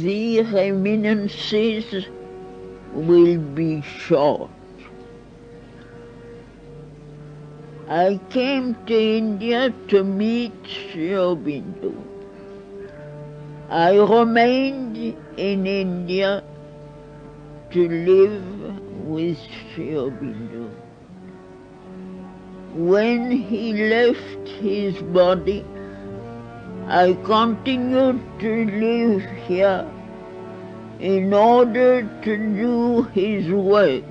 the reminiscences will be short. I came to India to meet Sri Aurobindo. I remained in India to live with Sri Aurobindo. When he left his body, I continued to live here in order to do his work,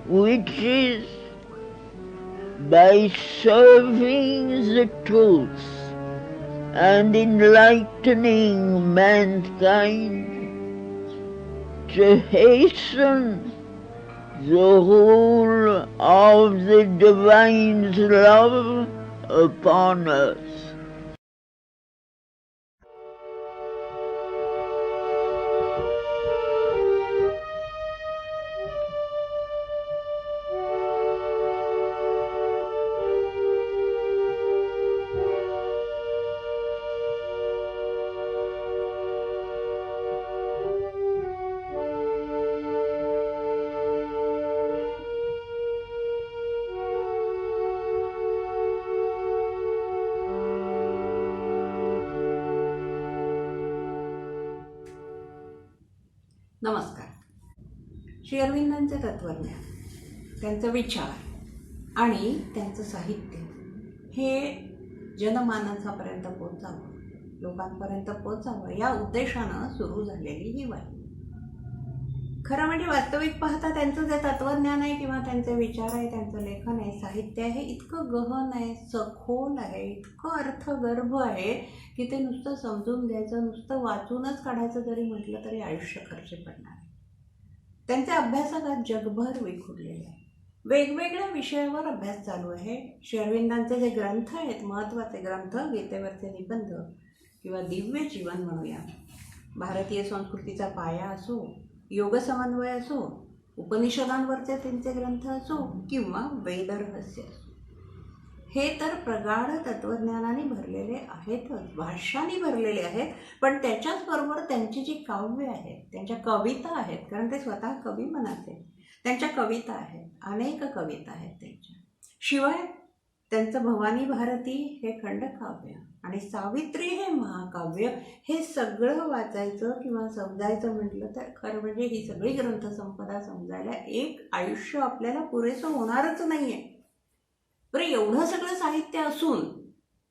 which is by serving the truth and enlightening mankind to hasten the rule of the divine's love upon earth. नमस्कार. श्री अरविंदांचे तत्वज्ञान, त्यांचा विचार आणि त्यांचं साहित्य हे जनमानसापर्यंत पोचावं, लोकांपर्यंत पोचावं या उद्देशानं सुरू झालेली ही वारी. खरं म्हणजे वास्तविक पाहता त्यांचं जे तत्वज्ञान आहे किंवा त्यांचे विचार आहे, त्यांचं लेखन आहे, साहित्य आहे, इतकं गहन आहे, सखोल आहे, इतकं अर्थगर्भ आहे की ते नुसतं समजून घ्यायचं, नुसतं वाचूनच काढायचं जरी म्हटलं तरी आयुष्य खर्च पडणार आहे. त्यांचे अभ्यासक आज जगभर विखुरलेले आहे. वेगवेगळ्या विषयावर अभ्यास चालू आहे. श्री अरविंदांचे जे ग्रंथ आहेत, महत्त्वाचे ग्रंथ, गीतेवरचे निबंध किंवा दिव्य जीवन म्हणूया, भारतीय संस्कृतीचा पाया असो, योग समन्वय असो, उपनिषदांवरचे त्यांचे ग्रंथ असो किंवा वेदरहस्य असो, हे तर प्रगाढ तत्वज्ञानाने भरलेले आहेतच, भाष्याने भरलेले आहेत. पण त्याच्याच बरोबर त्यांची जी काव्य आहेत, त्यांच्या कविता आहेत, कारण ते स्वतः कवी मनाचे, त्यांच्या कविता आहेत, अनेक कविता आहेत त्यांच्या. शिवाय त्यांचं भवानी भारती हे खंडकाव्य आणि सावित्री हे महाकाव्य, हे सगळं वाचायचं किंवा समजायचं म्हटलं तर खरं म्हणजे ही सगळी ग्रंथसंपदा समजायला एक आयुष्य आपल्याला पुरेसं होणारच नाही आहे. बरं, एवढं सगळं साहित्य असून,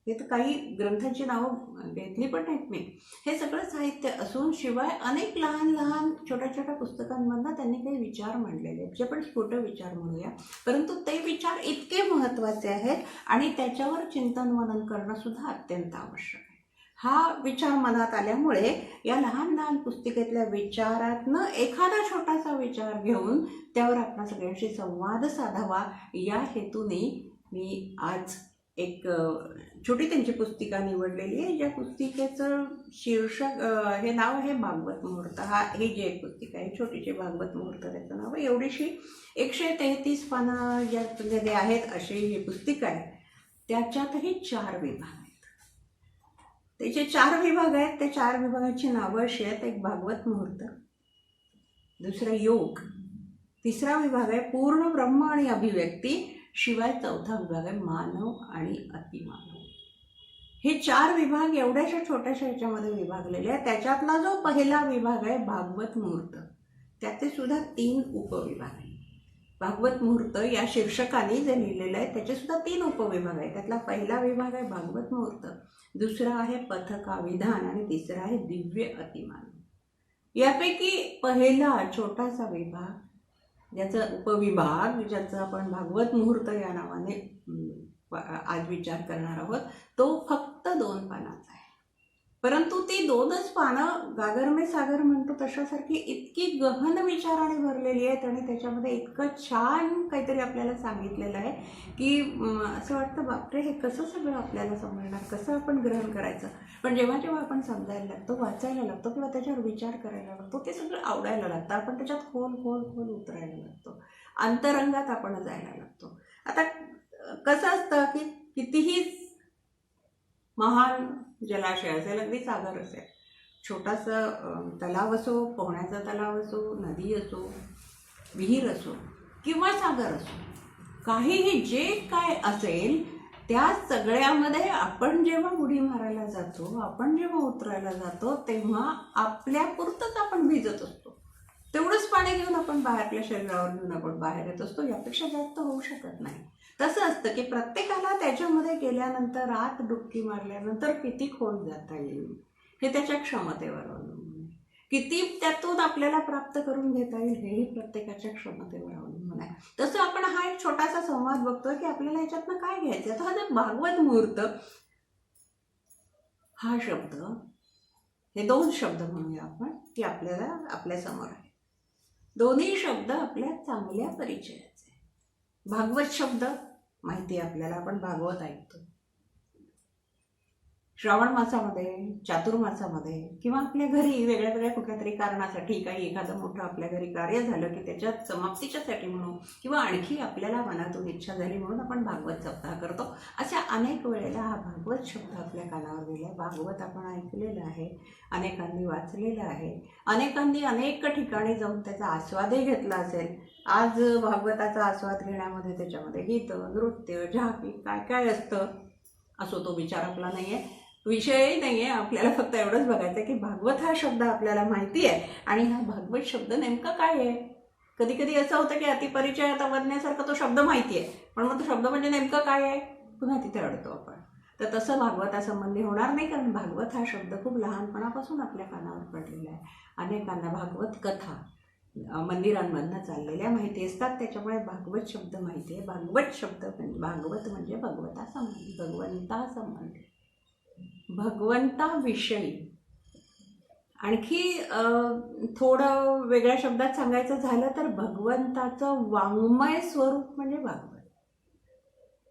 हे तर काही ग्रंथांची नावं घेतली पण नाहीत मी, हे सगळं साहित्य असून शिवाय अनेक लहान लहान छोट्या छोट्या पुस्तकांमधनं त्यांनी काही विचार मांडलेले आहेत, जे पण स्फुट विचार म्हणूया, परंतु ते विचार इतके महत्त्वाचे आहेत आणि त्याच्यावर चिंतन मनन करणं सुद्धा अत्यंत आवश्यक आहे. हा विचार मनात आल्यामुळे या लहान लहान पुस्तिकेतल्या विचारातनं एखादा छोटासा विचार घेऊन त्यावर आपला सगळ्यांशी संवाद साधावा या हेतूने मी आज एक छोटी त्यांची पुस्तिका निवडलेली आहे, ज्या पुस्तिकेचं शीर्षक, हे नाव आहे भागवत मुहूर्त. ही जी एक पुस्तिका आहे, छोटीशी भागवत मुहूर्त त्याचं नाव आहे. एवढीशी 133 पानं ज्यामध्ये आहेत अशी ही पुस्तिका आहे. त्याच्यातही 4 विभाग आहेत. त्याचे 4 विभाग आहेत. ते 4 विभागाची नावं अशी आहेत: एक भागवत मुहूर्त, दुसरा योग, तिसरा विभाग आहे पूर्ण ब्रह्म आणि अभिव्यक्ती, शिवाय चौथा विभाग आहे मानव आणि अतिमानव. हे 4 विभाग एवढ्याशा छोट्याशा ह्याच्यामध्ये विभागलेले आहेत. त्याच्यातला जो पहिला विभाग आहे भागवत मुहूर्त, त्याचे सुद्धा 3 उपविभाग आहेत. भागवत मुहूर्त या शीर्षकाने जे लिहिलेलं आहे त्याचे सुद्धा 3 उपविभाग आहेत. त्यातला पहिला विभाग आहे भागवत मुहूर्त, दुसरा आहे पथकाविधान आणि तिसरा आहे दिव्य अतिमानव. यापैकी पहिला छोटासा विभाग, ज्याचा उपविभाग, ज्याचा आपण भागवत मुहूर्त या नावाने आज विचार करणार आहोत, तो फक्त 2 पानाचा आहे. परंतु ती 2च पानं गागर में सागर म्हणतो तशासारखी इतकी गहन विचाराने भरलेली आहेत आणि त्याच्यामध्ये इतकं छान काहीतरी आपल्याला सांगितलेलं आहे की असं वाटतं बापरे, हे कसं सगळं आपल्याला समजणार, कसं आपण ग्रहण करायचं. पण जेव्हा जेव्हा आपण समजायला लागतो, वाचायला लागतो किंवा त्याच्यावर विचार करायला लागतो, ते सगळं आवडायला लागतं. आपण त्याच्यात खोल खोल खोल उतरायला लागतो, अंतरंगात आपण जायला लागतो. आता कसं असतं की कितीही महान जलाशय असेल, अगदी सागर असेल, छोटासा तलाव असो, पोहण्याचा तलाव असो, नदी असो, विहीर असो किंवा सागर असो, काहीही जे काय असेल त्या सगळ्यामध्ये आपण जेव्हा उडी मारायला जातो, आपण जेव्हा उतरायला जातो, तेव्हा आपल्यापुरतंच आपण भिजत असतो. तेवढंच पाणी घेऊन आपण आपल्या शरीरावर घेऊन आपण बाहेर येत असतो. यापेक्षा जास्त होऊ शकत नाही. तसं असतं की प्रत्येकाला त्याच्यामध्ये गेल्यानंतर, आत डुबकी मारल्यानंतर किती खोल जाता येईल हे त्याच्या क्षमतेवर अवलंबून आहे. किती त्यातून आपल्याला प्राप्त करून घेता येईल हेही प्रत्येकाच्या क्षमतेवर अवलंबून आहे. तसं आपण हा एक छोटासा संवाद बघतोय की आपल्याला याच्यातनं काय घ्यायचं. तर हा जो भागवत मुहूर्त हा शब्द, हे 2 शब्द म्हणूया आपण की आपल्याला आपल्यासमोर आहे. दोन्ही शब्द आपल्या चांगल्या परिचयाचे. भागवत शब्द माहिती आहे आपल्याला, आपण भागवत ऐकतो. श्रावण मासामध्ये, चातुर्मासामध्ये किंवा आपल्या घरी वेगळ्या वेगळ्या कुठल्या तरी कारणासाठी काही एखादं मोठं आपल्या घरी कार्य झालं की त्याच्या समाप्तीच्यासाठी म्हणून किंवा आणखी आपल्याला मनातून इच्छा झाली म्हणून आपण भागवत सप्ताह करतो. अशा अनेक वेळेला हा भागवत शब्द आपल्या कानावर गेला. भागवत आपण ऐकलेलं आहे, अनेकांनी वाचलेलं आहे, अनेकांनी अनेक ठिकाणी जाऊन त्याचा आस्वादही घेतला असेल. आज भागवताचा आस्वाद घेण्यामध्ये त्याच्यामध्ये गीतं, नृत्य, झाकी काय काय असतं असो, तो विचार आपला नाही आहे, विषयही नाही आहे. आपल्याला फक्त एवढंच बघायचं आहे की भागवत हा शब्द आपल्याला माहिती आहे आणि हा भागवत शब्द नेमका काय आहे. कधी कधी असं होतं की अतिपरिचयात आवडण्यासारखा तो शब्द माहिती आहे, पण मग तो शब्द म्हणजे नेमकं काय आहे पुन्हा तिथे अडतो आपण. तर तसं भागवतासंबंधी होणार नाही, कारण भागवत हा शब्द खूप लहानपणापासून आपल्या कानावर पडलेला आहे. अनेकांना भागवत कथा मंदिरांमधनं चाललेल्या माहिती असतात, त्याच्यामुळे भागवत शब्द माहिती आहे. भागवत शब्द म्हणजे भागवत म्हणजे भगवतासंबंधी, भगवंतासंबंधी, भगवंताविषयी. आणखी थोडं वेगळ्या शब्दात सांगायचं झालं तर भगवंताचं वाङ्मय स्वरूप म्हणजे भागवत.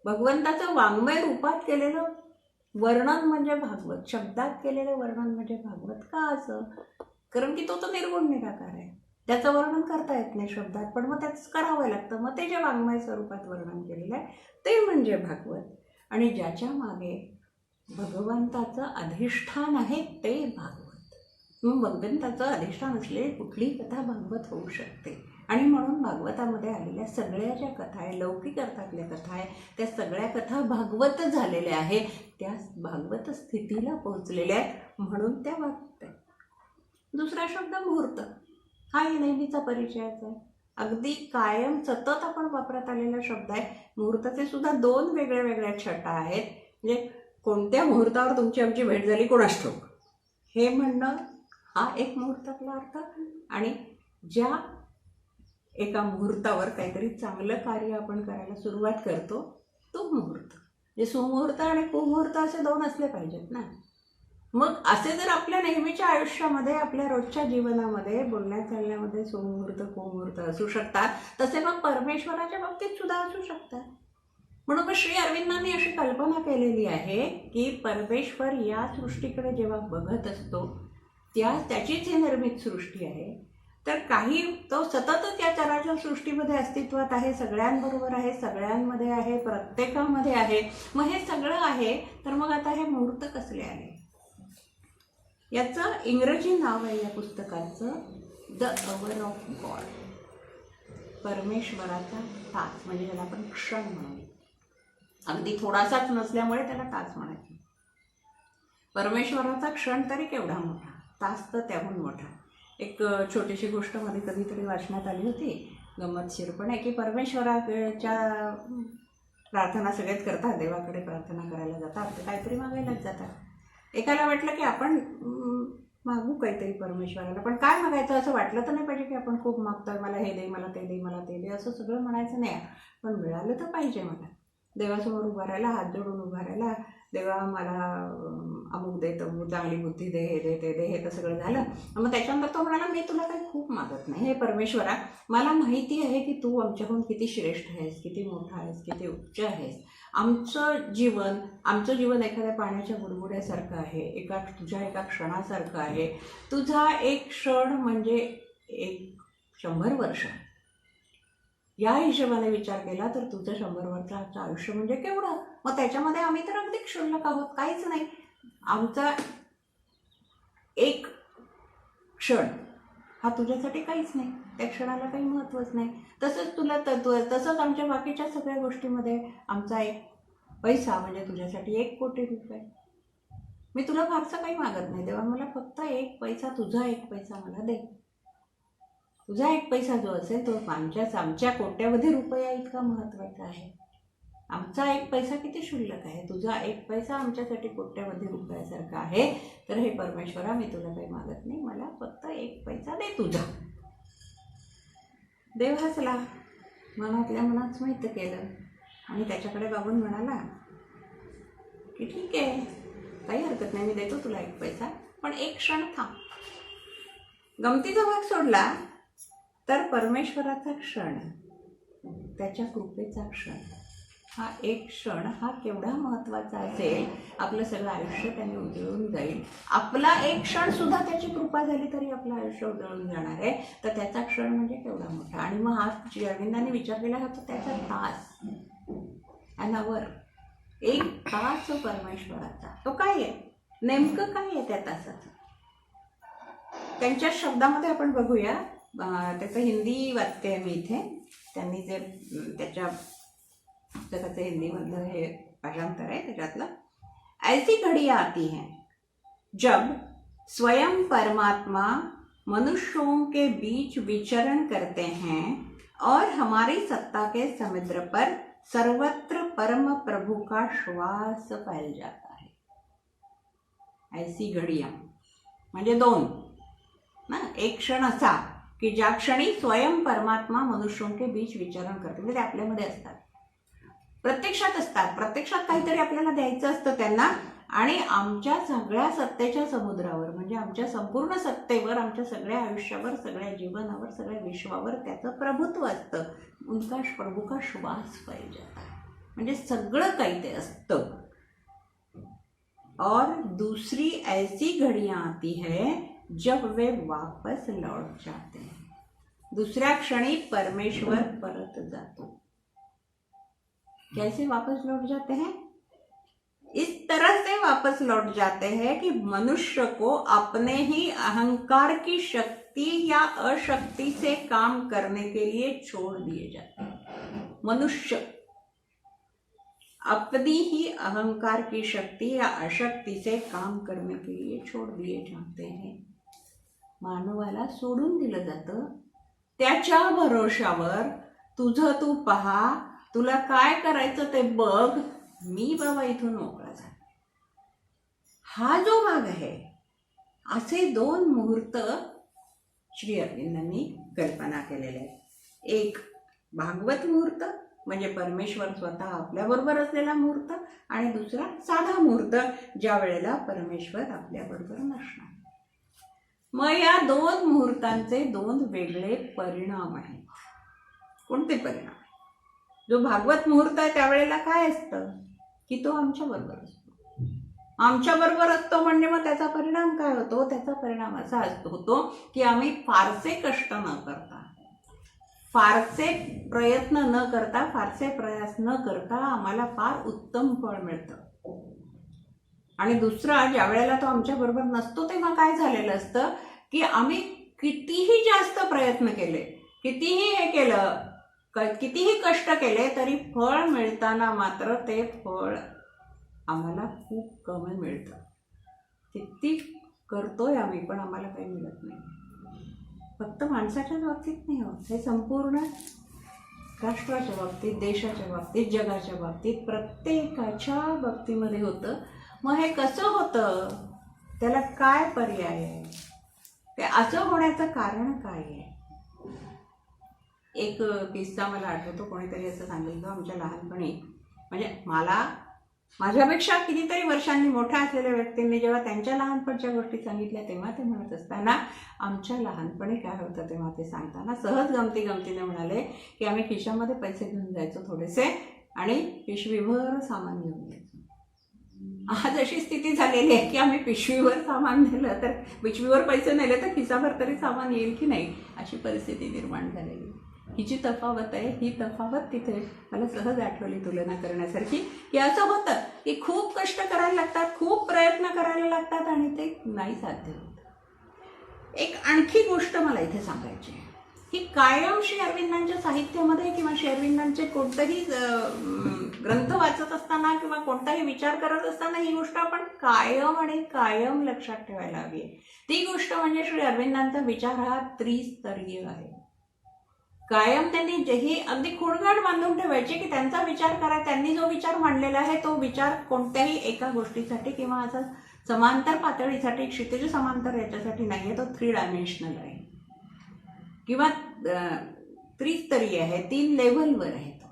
भगवंताचं वाङ्मय रूपात केलेलं वर्णन म्हणजे भागवत. शब्दात केलेलं वर्णन म्हणजे भागवत. का असं? कारण की तो निर्गुण निराकार आहे, त्याचं वर्णन करता येत नाही शब्दात, पण मग त्याच करावं लागतं. मग ते जे वाङ्मय स्वरूपात वर्णन केलेलं आहे ते म्हणजे भागवत. आणि ज्याच्या मागे भगवंताचं अधिष्ठान आहे ते भागवत. मग भगवंताचं अधिष्ठान असलेली कुठलीही कथा भागवत होऊ शकते. आणि म्हणून भागवतामध्ये आलेल्या सगळ्या ज्या कथा आहे, लौकिक अर्थातल्या कथा आहे, त्या सगळ्या कथा भागवत झालेल्या आहे, त्या भागवत स्थितीला पोहोचलेल्या आहेत, म्हणून त्या वाचत आहेत. दुसरा शब्द मुहूर्त, हाही नेहमीचा परिचयाचा आहे, अगदी कायम सतत आपण वापरत आलेला शब्द आहे. मुहूर्ताचे सुद्धा 2 वेगळ्या वेगळ्या छटा आहेत. म्हणजे कोणत्या मुहूर्तावर तुमची आमची भेट झाली कोणास ठाऊक, हे म्हणणं हा एक मुहूर्तातला अर्थ. आणि ज्या एका मुहूर्तावर काहीतरी चांगलं कार्य आपण करायला सुरुवात करतो तो मुहूर्त. म्हणजे सुमुहूर्त आणि कुमुहूर्त असे 2 असले पाहिजेत ना. मग असे जर आपल्या नेहमीच्या आयुष्यामध्ये, आपल्या रोजच्या जीवनामध्ये, बोलण्या चालण्यामध्ये सुमुहूर्त कुमुहूर्त असू शकतात, तसे मग परमेश्वराच्या बाबतीत सुद्धा असू शकतात. म्हणून मग श्री अरविंदांनी अशी कल्पना केलेली आहे की परमेश्वर या सृष्टीकडे जेव्हा बघत असतो, त्याचीच ही निर्मित सृष्टी आहे, तर काही तो सततच या चराचर सृष्टीमध्ये अस्तित्वात आहे, सगळ्यांबरोबर आहे, सगळ्यांमध्ये आहे, प्रत्येकामध्ये आहे. मग हे सगळं आहे, तर मग आता हे मुहूर्त कसले आले? याचं इंग्रजी नाव आहे या पुस्तकाचं द अवर ऑफ गॉड. परमेश्वराचा तास, म्हणजे ज्याला आपण क्षण म्हणू. अगदी थोडासाच नसल्यामुळे त्याला तास म्हणायचे. परमेश्वराचा क्षण तरी केवढा मोठा, तास तर त्याहून मोठा. एक छोटीशी गोष्ट मध्ये कधीतरी वाचण्यात आली होती, गंमतशीरपणे, की परमेश्वराच्या प्रार्थना सगळेच करतात, देवाकडे प्रार्थना करायला जातात, ते काहीतरी मागायलाच जातात. एकाला वाटलं की आपण मागू काहीतरी परमेश्वराला, पण काय मागायचं असं वाटलं तर नाही पाहिजे की आपण खूप मागतोय, मला हे दे, मला ते दे, मला ते दे, असं सगळं म्हणायचं नाही. पण मिळालं तर पाहिजे. मला देवासमोर उभा राहायला, हात जोडून उभा राहायला, देवा मला अमुक दे, तमुक, चांगली बुद्धी दे, हे दे, ते दे, हे तर सगळं झालं. मग त्याच्यानंतर तो म्हणाला, मी तुला काही खूप मागत नाही. हे परमेश्वरा, मला माहिती आहे की तू आमच्याहून किती श्रेष्ठ आहेस, किती मोठा आहेस, किती उच्च आहेस. आमचं जीवन एखाद्या पाण्याच्या बुडबुड्यासारखं आहे, तुझ्या एका क्षणासारखं आहे. तुझा एक क्षण म्हणजे 100 वर्ष. या हिशोबाने विचार केला तर तुझं 100 वर्षाचं आयुष्य म्हणजे केवढं. मग त्याच्यामध्ये आम्ही तर अगदी क्षुल्लक आहोत, काहीच नाही. आमचा एक क्षण हा तुझ्यासाठी काहीच नाही, त्या क्षणाला काही महत्त्वच नाही. तसंच तुला तसंच आमच्या बाकीच्या सगळ्या गोष्टीमध्ये आमचा एक पैसा म्हणजे तुझ्यासाठी 1,00,00,000,000 रुपये. मी तुला फारसं काही मागत नाही, तेव्हा मला फक्त 1 पैसा, तुझा 1 पैसा मला दे. तुझा 1 पैसा जो असेल तो आमच्या कोट्यावधी रुपया इतका महत्त्वाचा आहे. आमचा 1 पैसा किती क्षुल्लक आहे, तुझा 1 पैसा आमच्यासाठी कोट्यावधी रुपयासारखा आहे. तर हे परमेश्वरा, मी तुला काही मागत नाही, मला फक्त 1 पैसा दे तुझा. देव हसला, मनातल्या मनात माहीत केलं आणि त्याच्याकडे बघून म्हणाला की ठीक आहे, काही हरकत नाही, मी देतो तुला 1 पैसा, पण 1 क्षण थांब. गमतीचा भाग सोडला तर परमेश्वराचा क्षण, त्याच्या कृपेचा क्षण, हा 1 क्षण हा केवढा महत्त्वाचा असेल. आपलं सगळं आयुष्य त्याने उजळून जाईल. आपला 1 क्षण सुद्धा त्याची कृपा झाली तरी आपलं आयुष्य उजळून जाणार आहे. तर त्याचा क्षण म्हणजे केवढा मोठा. आणि मग हा श्री अरविंदांनी विचार केला होता त्याचा तास, ॲन आवर, 1 तास परमेश्वराचा. तो काय आहे, नेमकं काय आहे त्या तासाचं? त्यांच्या शब्दामध्ये आपण बघूया. त्याचं हिंदी वाचते आहे मी इथे. त्यांनी जे त्याच्या पुस्तकाचं हिंदीमधलं हे भाषांतर आहे त्याच्यातलं. ऐसी घड़ियाँ आती हैं जब स्वयं परमात्मा मनुष्यों के बीच विचरण करते हैं और हमारी सत्ता के समुद्र पर सर्वत्र परम प्रभु का श्वास फैल जाता है. ऐसी घड़ियाँ म्हणजे 2 ना. 1 क्षण असा की ज्या क्षणी स्वयं परमात्मा मनुष्यों के बीच विचरण करते, म्हणजे ते आपल्यामध्ये असतात, प्रत्यक्षात असतात, प्रत्यक्षात काहीतरी आपल्याला द्यायचं असतं त्यांना. आणि आमच्या सगळ्या सत्तेच्या समुद्रावर, म्हणजे आमच्या संपूर्ण सत्तेवर, आमच्या सगळ्या आयुष्यावर, सगळ्या जीवनावर, सगळ्या विश्वावर त्याचं प्रभुत्व असतं. उनका प्रभु का श्वास फैल जाता है, म्हणजे सगळं काही ते असतं. और दूसरी ऐसी घड़ियाँ आती है जब वे वापस लौट जाते हैं. दुसऱ्या क्षणी परमेश्वर परत जातो. कैसे वापस लौट जाते हैं? इस तरह से वापस लौट जाते हैं कि मनुष्य को अपने ही अहंकार की शक्ति या अशक्ति से काम करने के लिए छोड़ दिए जाते हैं. मनुष्य अपनी ही अहंकार की शक्ति या अशक्ति से काम करने के लिए छोड़ दिए जाते हैं. मानवाला सोडून दिलं जातं. त्याच्या भरोशावर तुझं तू पहा, तुला काय करायचं ते बघ, मी बाबा इथून मोकळा झाला. हा जो भाग आहे, असे 2 मुहूर्त श्री अरविंदांनी कल्पना केलेले आहेत. एक भागवत मुहूर्त म्हणजे परमेश्वर स्वतः आपल्याबरोबर असलेला मुहूर्त, आणि दुसरा साधा मुहूर्त ज्या वेळेला परमेश्वर आपल्याबरोबर नसणार. मग या 2 मुहूर्तांचे 2 वेगळे परिणाम आहेत. कोणते परिणाम? जो भागवत मुहूर्त आहे त्यावेळेला काय असतं की तो आमच्याबरोबर असतो. आमच्याबरोबर असतो म्हणजे मग त्याचा परिणाम काय होतो? त्याचा परिणाम असा होतो की आम्ही फारसे कष्ट न करता, फारसे प्रयत्न न करता, फारसे प्रयास न करता आम्हाला फार उत्तम फळ मिळतं. आणि दुसरा, ज्या वेळेला तो आमच्याबरोबर नसतो तेव्हा काय झालेलं असतं की आम्ही कितीही जास्त प्रयत्न केले, कितीही हे केलं, कितीही कष्ट केले तरी फळ मिळताना मात्र ते फळ आम्हाला खूप कमी मिळतं. किती करतोय आम्ही पण आम्हाला काही मिळत नाही. फक्त माणसाच्याच बाबतीत नाही होत, हे संपूर्ण राष्ट्राच्या बाबतीत, देशाच्या बाबतीत, जगाच्या बाबतीत, प्रत्येकाच्या बाबतीमध्ये होतं. मग हे कसं होतं? त्याला काय पर्याय आहे? ते असं होण्याचं कारण काय आहे? एक किस्सा मला आठवतो. कोणीतरी असं सांगितलं आमच्या लहानपणी, म्हणजे मला माझ्यापेक्षा कितीतरी वर्षांनी मोठ्या असलेल्या व्यक्तींनी जेव्हा त्यांच्या लहानपणच्या गोष्टी सांगितल्या तेव्हा ते म्हणत असताना आमच्या लहानपणी काय होतं तेव्हा ते सांगताना सहज गमतीने म्हणाले की आम्ही खिशामध्ये पैसे घेऊन जायचो थोडेसे आणि पिशवीभर सामान घेऊन जायचो. आज अशी स्थिती झालेली आहे की आम्ही पिशवीवर सामान नेलं तर, पिशवीवर पैसे नेले तर खिसाभर तरी सामान येईल की नाही, अशी परिस्थिती निर्माण झालेली. ही जी तफावत आहे, ही तफावत तिथे मला सहज आठवली तुलना करण्यासारखी, की असं होतं की खूप कष्ट करायला लागतात, खूप प्रयत्न करायला लागतात आणि ते नाही साध्य होत. एक आणखी गोष्ट मला इथे सांगायची आहे की कायम श्री अरविंदांच्या साहित्यामध्ये किंवा श्री अरविंदांचे कोणतेही ग्रंथ वाचत असताना किंवा कोणताही विचार करत असताना ही गोष्ट आपण कायम आणि कायम लक्षात ठेवायला हवी आहे. ती गोष्ट म्हणजे श्री अरविंदांचा विचार हा त्रिस्तरीय आहे. कायम त्यांनी ही अगदी खुणगाठ बांधून ठेवायची की त्यांचा विचार करा, त्यांनी जो विचार मांडलेला आहे तो विचार कोणत्याही एका गोष्टीसाठी किंवा असा समांतर पातळीसाठी, क्षितिज समांतर याच्यासाठी नाही आहे, तो 3 डायमेन्शनल आहे किंवा त्रिस्तरीय आहे, 3 लेव्हलवर आहे. तो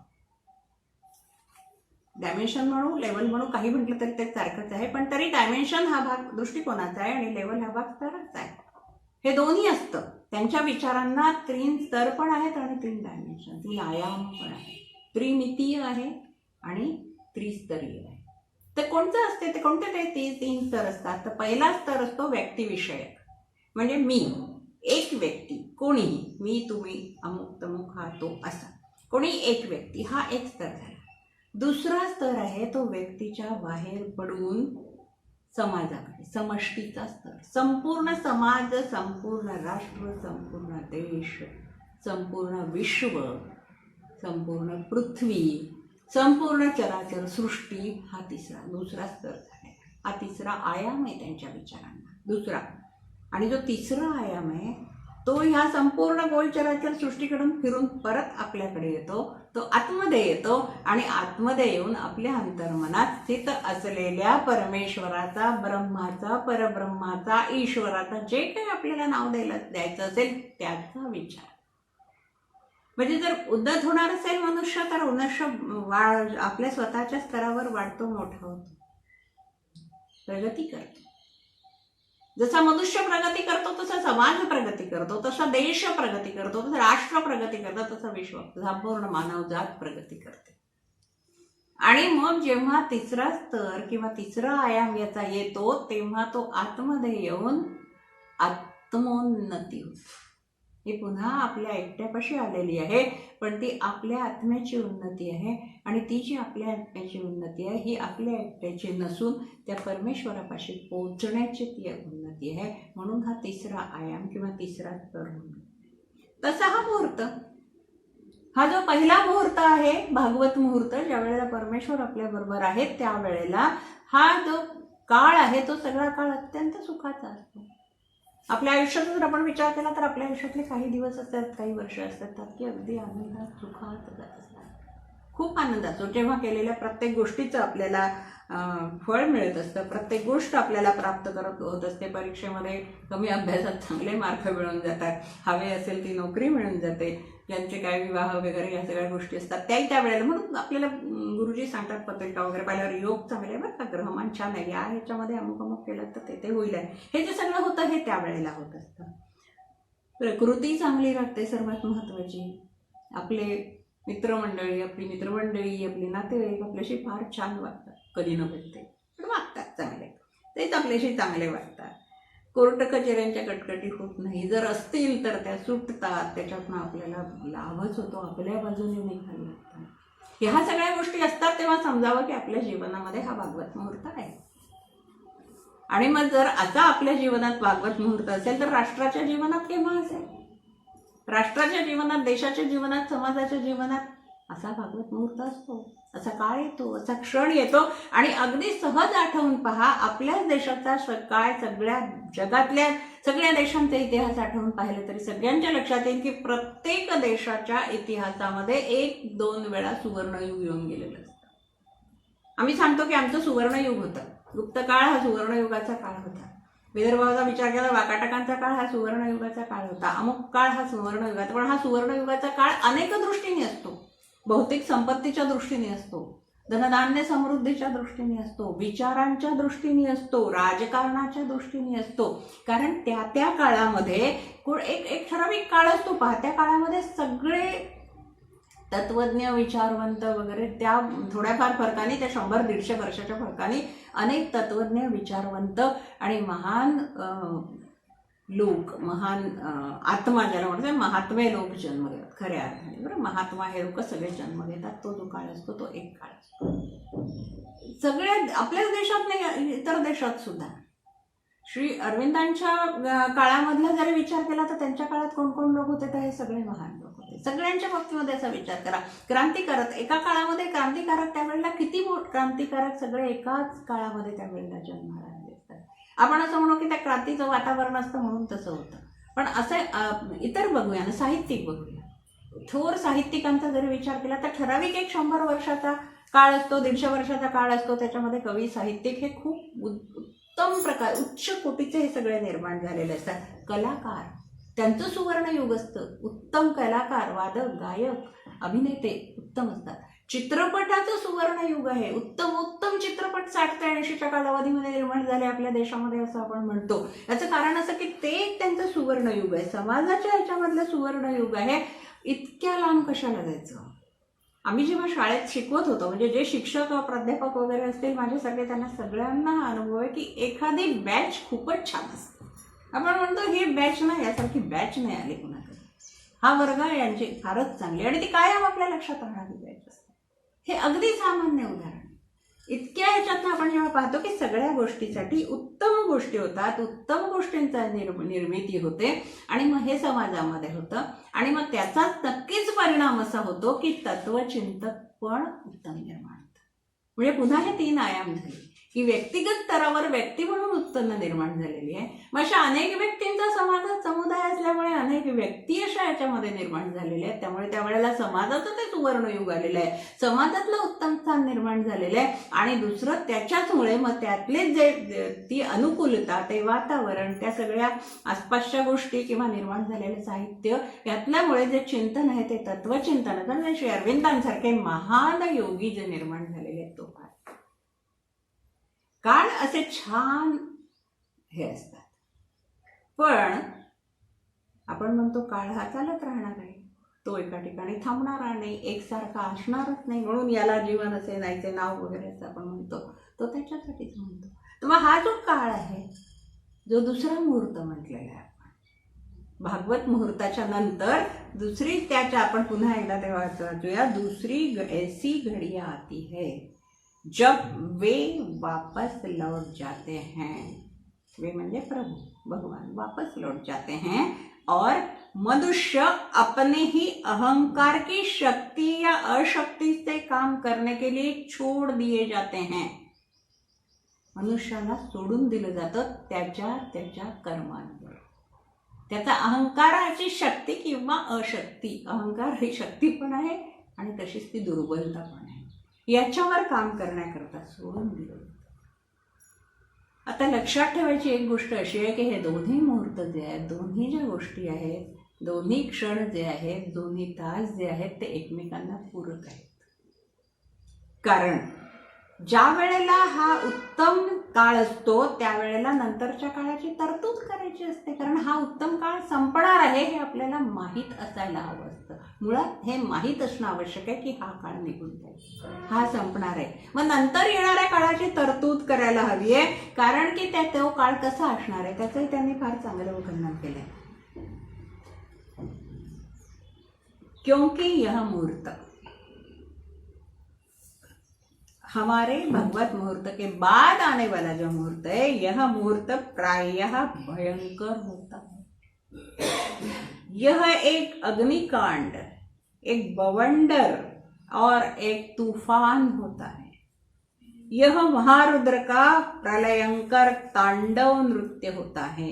डायमेन्शन म्हणू, लेव्हल म्हणू, काही म्हटलं तरी ते सारखंच आहे, पण तरी डायमेन्शन हा भाग दृष्टिकोनाचा आहे आणि लेव्हल हा भाग स्तराचा आहे. हे दोन्ही असतं. त्यांच्या विचारांना 3 स्तर पण आहेत आणि 3 डायमेन्शन, 3 आयाम पण आहे, त्रिमितीय आहे आणि त्रिस्तरीय आहे. तर कोणतं असते ते, कोणते ते 3 स्तर असतात? तर पहिला स्तर असतो व्यक्तिविषयक, म्हणजे मी, एक व्यक्ती, कोणीही, मी, तुम्ही, अमुक तमुक, हा तो, असा कोणी एक व्यक्ती, हा एक स्तर झाला. दुसरा स्तर आहे तो व्यक्तीच्या बाहेर पडून समाजाकडे, समष्टीचा स्तर. संपूर्ण समाज, संपूर्ण राष्ट्र, संपूर्ण देश, संपूर्ण विश्व, संपूर्ण पृथ्वी, संपूर्ण चराचर सृष्टी, हा दुसरा स्तर झाला. हा तिसरा आयाम आहे त्यांच्या विचारांना, दुसरा. आणि जो तिसरा आयाम आहे तो ह्या संपूर्ण गोल चराचर सृष्टीकडून फिरून परत आपल्याकडे येतो, तो आतमध्ये येतो आणि आतमध्ये येऊन आपल्या अंतर्मनात स्थित असलेल्या परमेश्वराचा, ब्रह्माचा, परब्रह्माचा, ईश्वराचा, जे काही आपल्याला नाव द्यायचं असेल त्याचा विचार. म्हणजे जर उद्धत होणार असेल मनुष्य तर मनुष्य आपल्या स्वतःच्या स्तरावर वाढतो, मोठा होतो, प्रगती करतो. जसा मनुष्य प्रगती करतो तसा समाज प्रगती करतो, तसा देश प्रगती करतो, तसा राष्ट्र प्रगती करतो, तसा विश्व, संपूर्ण मानवजात प्रगती करते. आणि मग जेव्हा तिसरा स्तर किंवा तिसरा आयाम याचा येतो तेव्हा तो आतमध्ये येऊन आत्मोन्नती होते. ही पुन्हा आपल्या एकट्यापाशी आलेली आहे, पण ती आपल्या आत्म्याची उन्नती आहे. आणि ती जी आपल्या आत्म्याची उन्नती आहे ही आपल्या एकट्याची नसून त्या परमेश्वरापाशी पोहोचण्याची ती उन्नती आहे. म्हणून हा तिसरा आयाम किंवा तिसरा स्तर म्हणून. तसा हा मुहूर्त, हा जो पहिला मुहूर्त आहे भागवत मुहूर्त, ज्या वेळेला परमेश्वर आपल्याबरोबर आहेत त्यावेळेला हा जो काळ आहे तो सगळा काळ अत्यंत सुखाचा असतो. आपल्या आयुष्याचा जर आपण विचार केला तर आपल्या आयुष्यातले काही दिवस असतात, काही वर्ष असतात की अगदी आनंदात सुखात जात असतात, खूप आनंद असतो. जेव्हा केलेल्या प्रत्येक गोष्टीचं आपल्याला फळ मिळत असतं, प्रत्येक गोष्ट आपल्याला प्राप्त करत होत असते. परीक्षेमध्ये कमी अभ्यासात चांगले मार्क मिळून जातात, हवे असेल ती नोकरी मिळून जाते, ज्यांचे काय विवाह वगैरे या सगळ्या गोष्टी असतात त्या वेळेला. म्हणून आपल्याला गुरुजी सांगतात पत्रिका वगैरे पाहिल्यावर, योग चांगले बरं का, ग्रहमान छान आहे, या ह्याच्यामध्ये अमुक अमुक केलं तर ते होईल आहे, हे जे सगळं होतं हे त्यावेळेला होत असतं. प्रकृती चांगली राहते सर्वात महत्त्वाची. आपले मित्रमंडळी, आपली मित्रमंडळी, आपले नातेवाईक आपल्याशी फार छान वागतात, कधी न भेटते पण वागतात चांगले, तेच आपल्याशी चांगले वागतात. कोर्ट कचेऱ्यांच्या कटकटी होत नाही, जर असतील तर त्या सुटतात, त्याच्यातनं आपल्याला लाभच होतो, आपल्या बाजूने निघायला लागतात. ह्या सगळ्या गोष्टी असतात तेव्हा समजावं की आपल्या जीवनामध्ये हा भागवत मुहूर्त आहे. आणि मग जर आता आपल्या जीवनात भागवत मुहूर्त असेल तर राष्ट्राच्या जीवनात केव्हा असेल? राष्ट्राच्या जीवनात, देशाच्या जीवनात, समाजाच्या जीवनात असा भागवत मुहूर्त असतो, असा काळ येतो, असा क्षण येतो. आणि अगदी सहज आठवून पहा, आपल्याच देशाचा काय, सगळ्या जगातल्या सगळ्या देशांचे इतिहास आठवून पाहिले तरी सगळ्यांच्या लक्षात येईल की प्रत्येक देशाच्या इतिहासामध्ये 1-2 वेळा सुवर्णयुग येऊन गेलेलं असतं. आम्ही सांगतो की आमचं सुवर्णयुग होतं, गुप्तकाळ हा सुवर्णयुगाचा काळ होता, विदर्भाचा विचार केला वाकाटकांचा काळ हा सुवर्णयुगाचा काळ होता, अमुक काळ हा सुवर्णयुगाचा. पण हा सुवर्णयुगाचा काळ अनेक दृष्टीने असतो. भौतिक संपत्तीच्या दृष्टीने असतो, धनधान्य समृद्धीच्या दृष्टीने असतो, विचारांच्या दृष्टीने असतो, राजकारणाच्या दृष्टीने असतो. कारण त्या काळामध्ये एक ठराविक काळ असतो पहा, त्या काळामध्ये सगळे तत्वज्ञ, विचारवंत वगैरे, त्या थोड्याफार फरकाने, त्या 100-150 वर्षाच्या फरकाने अनेक तत्वज्ञ, विचारवंत आणि महान लोक, महान आत्मा ज्याला म्हणतात, महात्मे लोक जन्म घेतात खऱ्या अर्थाने. बरं, महात्मा हे लोक सगळे जन्म घेतात. तो जो काळ असतो तो एक काळ असतो. सगळ्या आपल्याच देशात नाही, इतर देशात सुद्धा श्री अरविंदांच्या काळामधला जरी विचार केला तर त्यांच्या काळात कोण कोण लोक होते, तर हे सगळे महान लोक होते. सगळ्यांच्या बाबतीमध्ये असा विचार करा. क्रांतिकारक एका काळामध्ये क्रांतिकारक त्यावेळेला किती क्रांतिकारक सगळे एकाच काळामध्ये त्यावेळेला जन्माला आले असतात. आपण असं म्हणू की त्या क्रांतीचं वातावरण असतं म्हणून तसं होतं. पण असं इतर बघूया ना, साहित्यिक बघूया. थोर साहित्यिकांचा जरी विचार केला तर ठराविक एक 100 वर्षाचा काळ असतो, 150 वर्षाचा काळ असतो. त्याच्यामध्ये कवी साहित्यिक हे खूप उत्तम प्रकार, उच्च कोटीचे हे सगळे निर्माण झालेले असतात. कलाकार त्यांचं सुवर्ण युग असतं. उत्तम कलाकार, वादक, गायक, अभिनेते उत्तम असतात. चित्रपटाचं सुवर्ण युग आहे. उत्तम उत्तम चित्रपट 60 ते 80च्या कालावधीमध्ये निर्माण झाले आपल्या देशामध्ये असं आपण म्हणतो. याचं कारण असं की ते एक त्यांचं सुवर्ण युग आहे, समाजाच्या ह्याच्यामधलं सुवर्ण युग आहे. इतक्या लांब कशाला जायचं? आम्ही जेव्हा शाळेत शिकवत होतो, म्हणजे जे शिक्षक प्राध्यापक वगैरे असतील माझ्यासारखे, त्यांना सगळ्यांना हा अनुभव आहे की एखादी बॅच खूपच छान असते. आपण म्हणतो ही बॅच नाही, यासारखी बॅच नाही आली कुणाकडे. हा वर्ग यांची फारच चांगली आणि ती कायम आपल्या लक्षात राहणारी बॅच असते. हे अगदी सामान्य उदाहरण. इतक्या ह्याच्यातनं आपण जेव्हा पाहतो की सगळ्या गोष्टीसाठी उत्तम गोष्टी होतात, उत्तम गोष्टींचा निर्मिती होते आणि मग हे समाजामध्ये होतं आणि मग त्याचाच नक्कीच परिणाम असा होतो की तत्वचिंतक पण उत्तम निर्माण होतं. म्हणजे पुन्हा हे 3 आयाम झाले की व्यक्तिगत स्तरावर व्यक्ती म्हणून उत्पन्न निर्माण झालेली आहे. मग अशा अनेक व्यक्तींचा समाजात समुदाय असल्यामुळे अनेक व्यक्ती अशा याच्यामध्ये निर्माण झालेल्या आहेत. त्यामुळे त्यावेळेला समाजाचं ते सुवर्णयुग आलेलं आहे, समाजातलं उत्तम स्थान निर्माण झालेलं आहे. आणि दुसरं त्याच्याचमुळे मग त्यातले जे ती अनुकूलता, ते वातावरण, त्या सगळ्या आसपासच्या गोष्टी किंवा निर्माण झालेलं साहित्य, यातल्यामुळे जे चिंतन आहे ते तत्वचिंतन, म्हणजे श्री अरविंदांसारखे महान योगी जे निर्माण झालेले आहेत, तो काळ असे छान हे असतात. पण आपण म्हणतो काळ हा चालत राहणार आहे, तो एका ठिकाणी थांबणारा नाही, एकसारखा असणारच नाही, म्हणून याला जीवन असे नाहीचे नाव वगैरे असं आपण म्हणतो, तो त्याच्यासाठीच म्हणतो. तर मग हा जो काळ आहे, जो दुसरा मुहूर्त म्हटलेला आहे आपण, भागवत मुहूर्ताच्या नंतर दुसरी, त्याच्या आपण पुन्हा एकदा ते वाचूया. दूसरी ऐसी घड़ियां आती है जब वे वापस लौट जाते हैं, वे म्हणजे प्रभु भगवान वापस लौट जाते हैं और मनुष्य अपने ही अहंकार की शक्ति या अशक्ति से काम करने के लिए छोड़ दिए जाते हैं. मनुष्याला सोडून दिलं जातं त्याच्या कर्मांवर. त्याचा अहंकाराची शक्ती किंवा अशक्ती, अहंकार ही शक्ती पण आहे आणि तशीच ती दुर्बलता पण आहे, याच्यावर काम करण्याकरता सोडून दिलं. आता लक्षात ठेवायची एक गोष्ट अशी आहे की हे दोन्ही मुहूर्त जे आहेत, दोन्ही ज्या गोष्टी आहेत, दोन्ही क्षण जे आहेत, दोन्ही तास जे आहेत, ते एकमेकांना पूरक आहेत. कारण ज्या वेळेला हा उत्तम काळ असतो त्यावेळेला नंतरच्या काळाची तरतूद करायची असते. कारण हा उत्तम काळ संपणार आहे हे आपल्याला माहीत असायला हवं असतं. मुळात हे माहीत असणं आवश्यक आहे की हा काळ निघून जाईल, हा संपणार आहे. मग नंतर येणाऱ्या काळाची तरतूद करायला हवी आहे, कारण की तो काळ कसा असणार आहे त्याचंही त्यांनी फार चांगलं वर्णन केलंय. क्योंकि यह मुहूर्त हमारे भगवत मुहूर्त के बाद आने वाला जो मुहूर्त है, यह मुहूर्त प्रायः भयंकर होता है. यह एक अग्निकांड, एक बवंडर और एक तूफान होता है. यह महारुद्र का प्रलयंकर तांडव नृत्य होता है.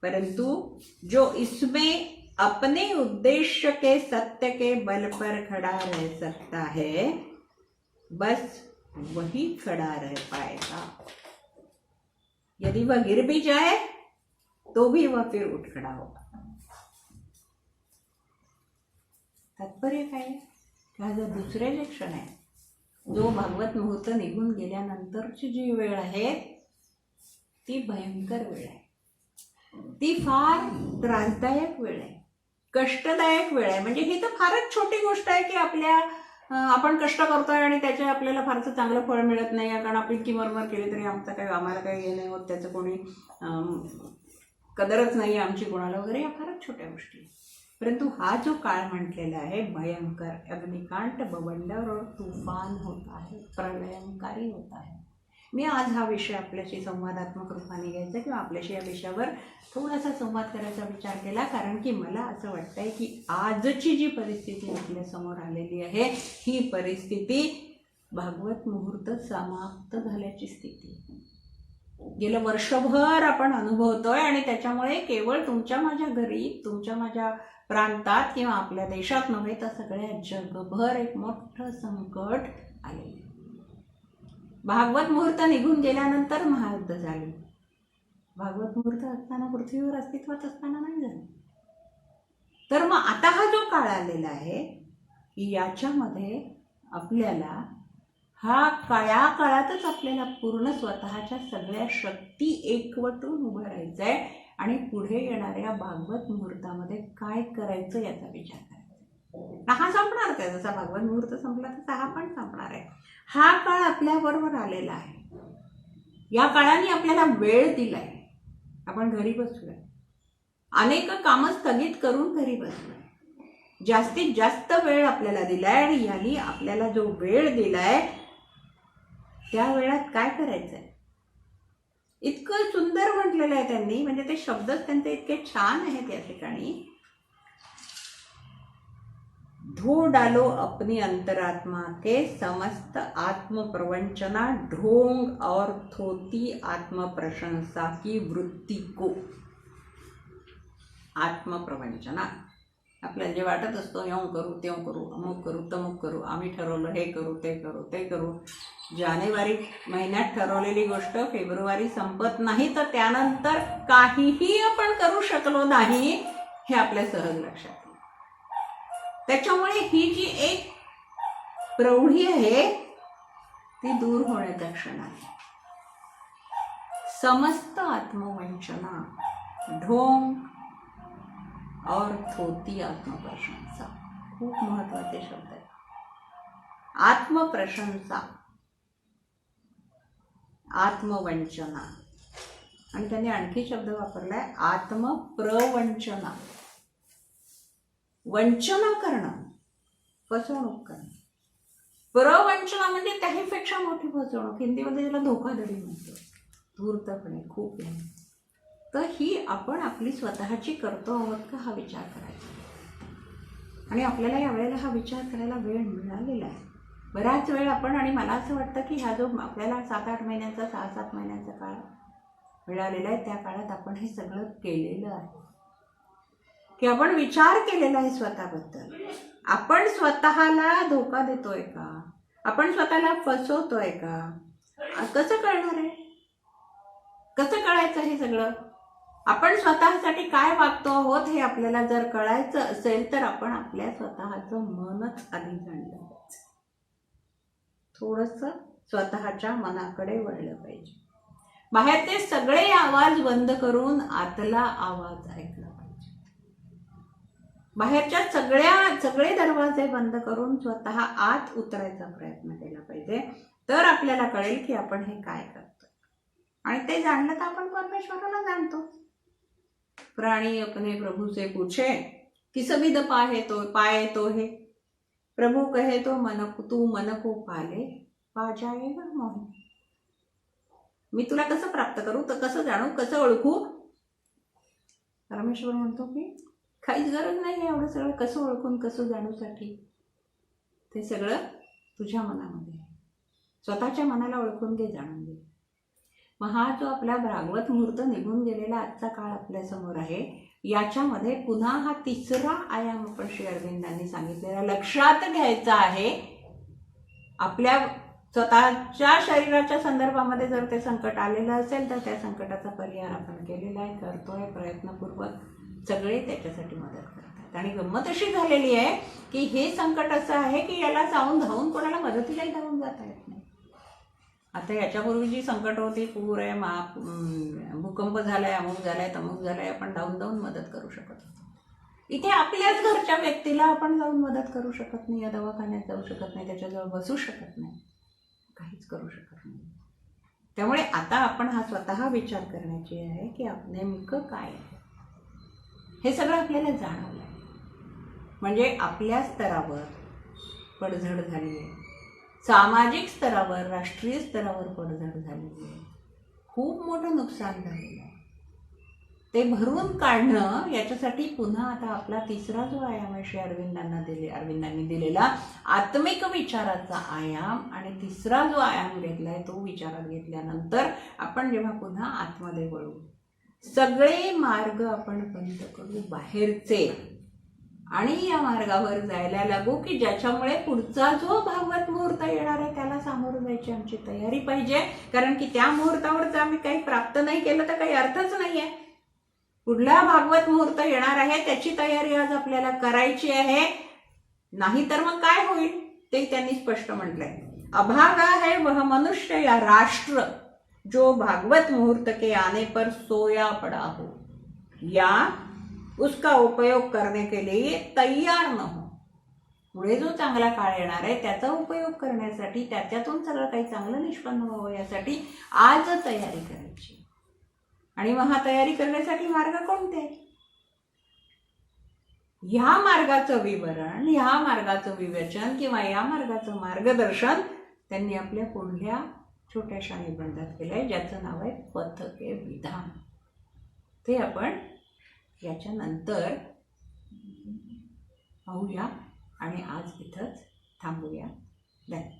परंतु जो इसमें अपने उद्देश्य के सत्य के बल पर खड़ा रह सकता है, बस वही खड़ा रह पाएगा. यदि वह गिर भी जाए तो भी वह फिर उठ खड़ा होगा. तात्पर्य काय? हा जो दुसरे जे क्षण आहे, जो भागवत मुहूर्त निघून गेल्यानंतरची जी वेळ आहे ती भयंकर वेळ आहे. ती फार त्रासदायक वेळ आहे, कष्टदायक वेळ आहे. म्हणजे ही तर फारच छोटी गोष्ट आहे की आपण कष्ट करतोय आणि त्याचे आपल्याला फारसं चांगलं फळ मिळत नाही, कारण आपण इतकी मरमर केली तरी आम्हाला काही हे नाही होत, त्याचं कोणी कदरच नाही आमची कोणाला वगैरे, या फारच छोट्या गोष्टी. परंतु हा जो काळ म्हटलेला आहे भयंकर, अग्निकांड, बवंडर और तूफान होता है, प्रलयंकारी होता है. मी आज हा विषय आपल्याशी संवादात्मक रूपाने घ्यायचा किंवा आपल्याशी या विषयावर थोडासा संवाद करायचा विचार केला, कारण की मला असं वाटतंय की आजची जी परिस्थिती आपल्यासमोर आलेली आहे ही परिस्थिती भागवत मुहूर्त समाप्त झाल्याची स्थिती आहे. गेलं वर्षभर आपण अनुभवतोय आणि त्याच्यामुळे केवळ तुमच्या माझ्या घरी, तुमच्या माझ्या प्रांतात किंवा आपल्या देशात नव्हे तर सगळ्या जगभर एक मोठं संकट आलेलं. भागवत मुहूर्त निघून गेल्यानंतर महायुद्ध झाले. भागवत मुहूर्त असताना पृथ्वीवर अस्तित्वात असताना नाही झालं. तर मग आता हा जो काळ आलेला आहे की याच्यामध्ये आपल्याला या काळातच आपल्याला पूर्ण स्वतःच्या सगळ्या शक्ती एकवटून उभं राहायचं आहे आणि पुढे येणाऱ्या भागवत मुहूर्तामध्ये काय करायचं याचा विचार करायचा. हा संपणार काय, जसा भागवत मुहूर्त संपला तसा हा पण संपणार आहे. हा काळ आपल्याबरोबर आलेला आहे. या काळाने आपल्याला वेळ दिलाय. आपण घरी बसलोय, अनेक कामं स्थगित करून घरी बसलोय. जास्तीत जास्त वेळ आपल्याला दिलाय आणि यांनी आपल्याला जो वेळ दिलाय त्या वेळात काय करायचंय. इतकं सुंदर म्हटलेलं आहे त्यांनी, म्हणजे ते शब्दच त्यांचे इतके छान आहेत या ठिकाणी. धो डालो अपनी अंतरात्मा के समस्त आत्म प्रवंचना ढोंग और थोती आत्म प्रशंसा की वृत्ति को. आत्म प्रवंचना, आपल्याला जे वाटत असतो येऊ करू तेऊ करू, अमुक करू तमुक करू, आम्ही ठरवलं हे करू ते करू ते करू. जानेवारी महिन्यात ठरवलेली गोष्ट फेब्रुवारी संपत नाही तर त्यानंतर काहीही आपण करू शकलो नाही हे आपल्या सहज लक्षात येईल. त्याच्यामुळे ही जी एक प्रौढी आहे ती दूर होण्याचा क्षण आहे. समस्त आत्मवंचना, ढोंग और थोती आत्मप्रशंसा, खूप महत्वाचे शब्द आहेत. आत्मप्रशंसा, आत्मवंचना, आणि त्यांनी आणखी शब्द वापरलाय आत्मप्रवंचना. वंचना करणं, फसवणूक करणं. प्रवंचना म्हणजे त्याहीपेक्षा मोठी फसवणूक. हिंदीमध्ये त्याला धोकाधडी म्हणतो, धूर्तपणे, खूप आहे. तर ही आपण आपली स्वतःची करतो आहोत का हा विचार करायचा. आणि आपल्याला यावेळेला हा विचार करायला वेळ मिळालेला आहे. बराच वेळ आपण, आणि मला असं वाटतं की ह्या जो आपल्याला 7-8 महिन्यांचा 6-7 महिन्यांचा काळ मिळालेला आहे त्या काळात आपण हे सगळं केलेलं आहे, की आपण विचार केलेला आहे स्वतःबद्दल. आपण स्वतःला धोका देतोय का, आपण स्वतःला फसवतोय का, कसं कळणार आहे, कसं कळायचं हे सगळं. आपण स्वतःसाठी काय वागतो आहोत हे आपल्याला जर कळायचं असेल तर आपण आपल्या स्वतःचं मनच आधी जाणलं पाहिजे. थोडंसं स्वतःच्या मनाकडे वळलं पाहिजे. बाहेरचे सगळे आवाज बंद करून आतला आवाज ऐकला पाहिजे. बाहेरच्या सगळे दरवाजे बंद करून स्वतः आत उतरायचा प्रयत्न केला पाहिजे. तर आपल्याला कळेल की आपण हे काय करतो. आणि ते जाणलं तर आपण परमेश्वराला जाणतो. प्राणी अपने प्रभु से पूछे किस विध पाए तो है, प्रभु कहे तो तू मन को पाले पा जाएगा मोहे. मी तुला कसं प्राप्त करू, तर कसं जाणू, कसं ओळखू. परमेश्वर म्हणतो की काहीच गरज नाही एवढं सगळं कसं ओळखून कसं जाणूसाठी. ते सगळं तुझ्या मनामध्ये आहे. स्वतःच्या मनाला ओळखून घे, जाणून घे. मग हा जो आपला भागवत मुहूर्त निघून गेलेला आजचा काळ आपल्यासमोर आहे, याच्यामध्ये पुन्हा हा तिसरा आयाम आपण श्री अरविंदांनी सांगितलेला लक्षात घ्यायचा आहे. आपल्या स्वतःच्या शरीराच्या संदर्भामध्ये जर ते संकट आलेलं असेल तर त्या संकटाचा परिहार आपण केलेला आहे, करतोय प्रयत्नपूर्वक. सगळे त्याच्यासाठी मदत करतात. आणि गंमत अशी झालेली आहे की हे संकट असं आहे की याला धावून कोणाला मदतीलाही धावून जाता येत नाही. आता याच्यापूर्वी जी संकट होती, पूर आहे, भूकंप झालाय, अमुक झालाय, तमुक झालाय, आपण धावून मदत करू शकत होतो. इथे आपल्याच घरच्या व्यक्तीला आपण जाऊन मदत करू शकत नाही, या दवाखान्यात जाऊ शकत नाही, त्याच्याजवळ बसू शकत नाही, काहीच करू शकत नाही. त्यामुळे आता आपण हा स्वतः विचार करण्याची आहे की नेमकं काय आहे. हे सगळं आपल्याला जाणवलं आहे. म्हणजे आपल्या स्तरावर पडझड झाली आहे, सामाजिक स्तरावर, राष्ट्रीय स्तरावर पडझड झालेली आहे. खूप मोठं नुकसान झालेलं आहे. ते भरून काढणं याच्यासाठी पुन्हा आता आपला तिसरा जो आयाम आहे श्री अरविंदांनी दिलेला आत्मिक विचाराचा आयाम, आणि तिसरा जो आयाम घेतलाय तो विचारात घेतल्यानंतर आपण जेव्हा पुन्हा आतमध्ये वळू, सगळे मार्ग आपण बंद करू बाहेरचे, आणि या मार्गावर जायला लागू की ज्याच्यामुळे पुढचा जो भागवत मुहूर्त येणार आहे त्याला सामोरं जायची आमची तयारी पाहिजे. कारण की त्या मुहूर्तावर जर आम्ही काही प्राप्त नाही केलं तर काही अर्थच नाहीये. पुढला भागवत मुहूर्त येणार आहे त्याची तयारी आज आपल्याला करायची आहे, नाही तर मग काय होईल ते त्यांनी स्पष्ट म्हटलंय. अभागा है वह मनुष्य या राष्ट्र जो भागवत मुहूर्त के आने पर सोया पड़ा हो या उसका उपयोग करने के लिए तैयार न हो. पुढे जो चांगला काळ येणार आहे त्याचा उपयोग करण्यासाठी, त्याच्यातून सगळं काही चांगलं निष्पन्न व्हावं यासाठी आज तयारी करायची. आणि मग हा तयारी करण्यासाठी मार्ग कोणते? ह्या मार्गाचं विवरण, ह्या मार्गाचं विवेचन किंवा या मार्गाचं मार्गदर्शन त्यांनी आपल्या पुढल्या छोट्याशा निबंधात केलंय, ज्याचं नाव आहे पथके विधान. ते आपण याच्यानंतर पाहूया आणि आज इथंच थांबूया. धन्यवाद.